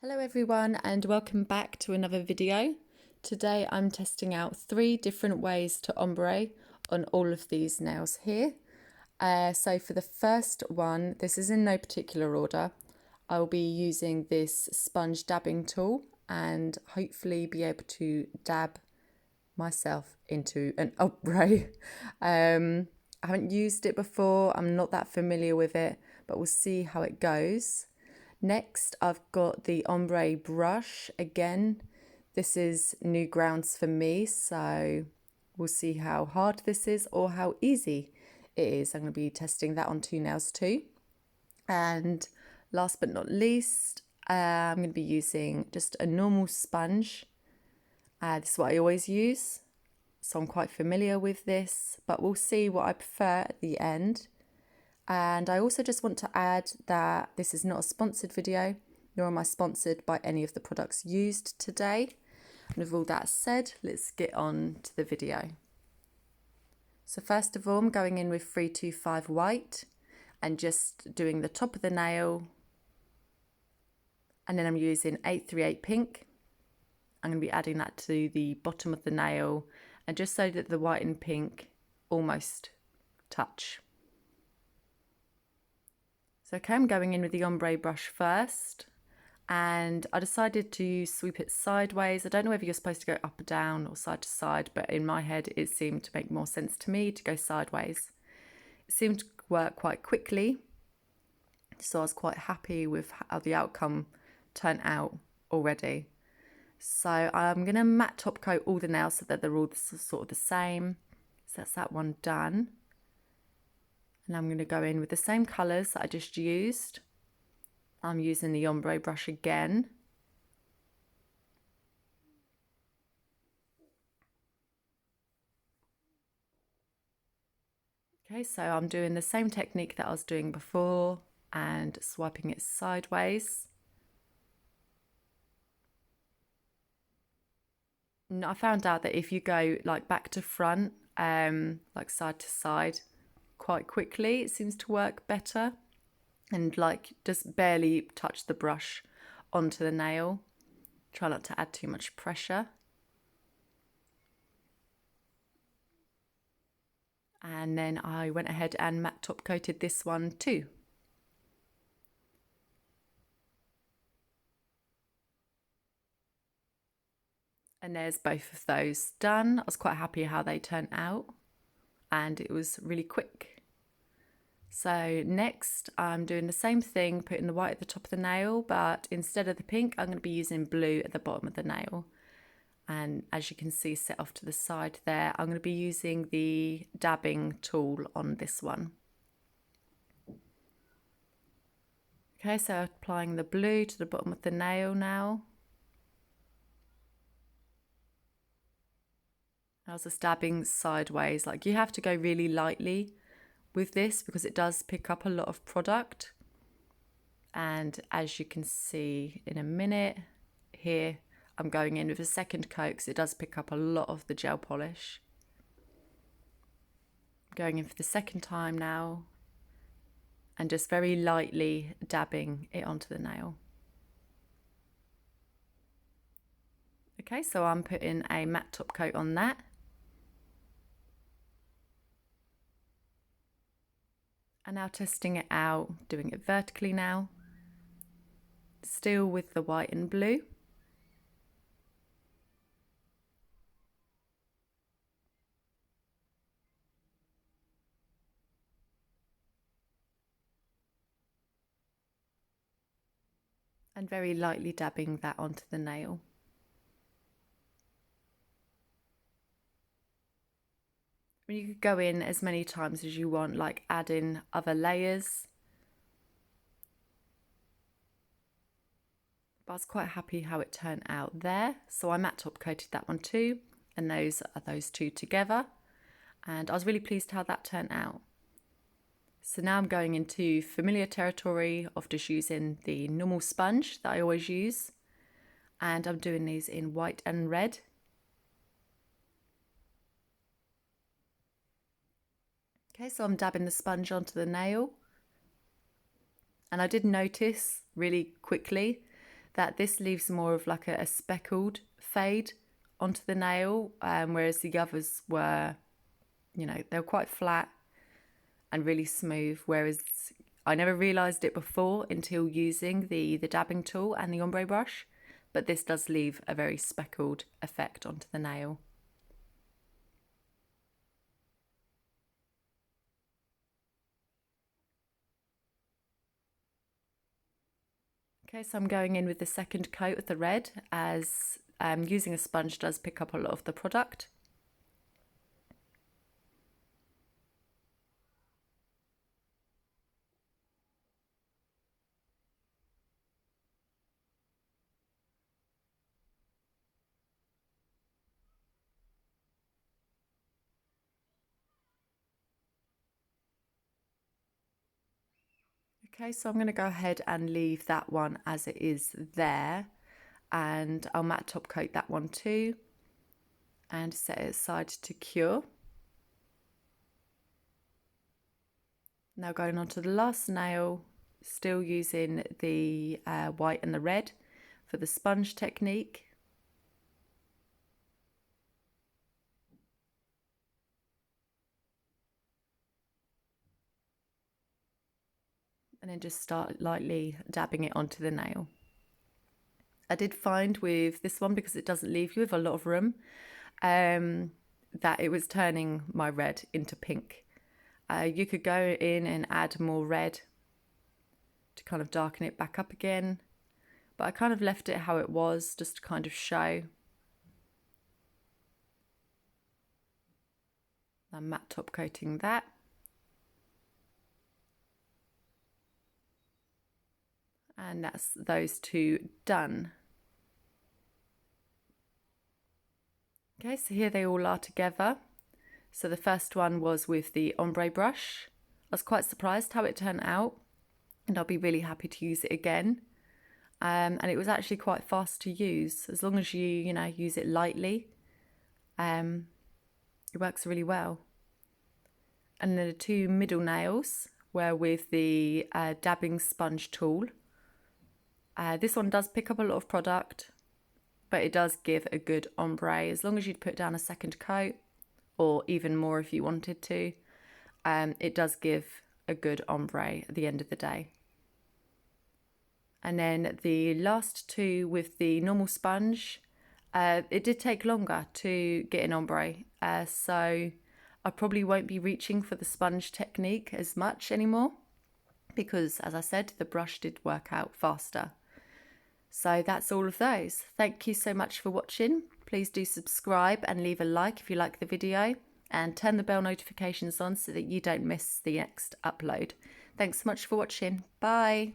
Hello everyone and welcome back to another video. Today I'm testing out 3 different ways to ombre on all of these nails here. So for the first one, this is in no particular order. I'll be using this sponge dabbing tool and hopefully be able to dab myself into an ombre. I haven't used it before, I'm not that familiar with it, but we'll see how it goes. Next, I've got the ombre brush. Again, this is new grounds for me, so we'll see how hard this is or how easy it is. I'm going to be testing that on 2 nails too. And last but not least, I'm going to be using just a normal sponge. This is what I always use, so I'm quite familiar with this, but we'll see what I prefer at the end. And I also just want to add that this is not a sponsored video, nor am I sponsored by any of the products used today. And with all that said, let's get on to the video. So first of all, I'm going in with 325 white and just doing the top of the nail. And then I'm using 838 pink. I'm going to be adding that to the bottom of the nail, and just so that the white and pink almost touch. So okay, I'm going in with the ombre brush first, and I decided to sweep it sideways. I don't know whether you're supposed to go up or down or side to side, but in my head it seemed to make more sense to me to go sideways. It seemed to work quite quickly, so I was quite happy with how the outcome turned out already. So I'm going to matte top coat all the nails so that they're all sort of the same. So that's that one done. And I'm going to go in with the same colours that I just used. I'm using the ombre brush again. Okay, so I'm doing the same technique that I was doing before and swiping it sideways. And I found out that if you go like back to front, like side to side, quite quickly, it seems to work better, and like just barely touch the brush onto the nail. Try not to add too much pressure. And then I went ahead and matte top coated this one too. And there's both of those done. I was quite happy how they turned out, and it was really quick. So next I'm doing the same thing, putting the white at the top of the nail, but instead of the pink, I'm going to be using blue at the bottom of the nail. And as you can see set off to the side there, I'm going to be using the dabbing tool on this one. Okay, so applying the blue to the bottom of the nail now. I was just dabbing sideways, like you have to go really lightly with this because it does pick up a lot of product. And as you can see in a minute here, I'm going in with a second coat because it does pick up a lot of the gel polish. I'm going in for the second time now and just very lightly dabbing it onto the nail. Okay, so I'm putting a matte top coat on that. And now testing it out, doing it vertically now, still with the white and blue. And very lightly dabbing that onto the nail. You could go in as many times as you want, like add in other layers. But I was quite happy how it turned out there. So I matte top coated that one too, and those are those two together. And I was really pleased how that turned out. So now I'm going into familiar territory of just using the normal sponge that I always use. And I'm doing these in white and red. Okay, so I'm dabbing the sponge onto the nail. And I did notice really quickly that this leaves more of like a speckled fade onto the nail, whereas the others were, you know, they were quite flat and really smooth, whereas I never realised it before until using the dabbing tool and the ombre brush, but this does leave a very speckled effect onto the nail. Okay, so I'm going in with the second coat of the red, as using a sponge does pick up a lot of the product. Okay, so I'm going to go ahead and leave that one as it is there, and I'll matte top coat that one too and set it aside to cure. Now going on to the last nail, still using the white and the red for the sponge technique. And then just start lightly dabbing it onto the nail. I did find with this one, because it doesn't leave you with a lot of room, that it was turning my red into pink. You could go in and add more red to kind of darken it back up again, but I kind of left it how it was just to kind of show. I'm matte top coating that. And that's those two done. Okay, so here they all are together. So the first one was with the ombre brush. I was quite surprised how it turned out, and I'll be really happy to use it again. And it was actually quite fast to use, as long as you use it lightly. It works really well. And then the two middle nails were with the dabbing sponge tool. This one does pick up a lot of product, but it does give a good ombre as long as you'd put down a second coat, or even more if you wanted to. It does give a good ombre at the end of the day. And then the last two with the normal sponge, it did take longer to get an ombre, so I probably won't be reaching for the sponge technique as much anymore, because as I said, the brush did work out faster. So that's all of those. Thank you so much for watching. Please do subscribe and leave a like if you like the video, and turn the bell notifications on so that you don't miss the next upload. Thanks so much for watching. Bye.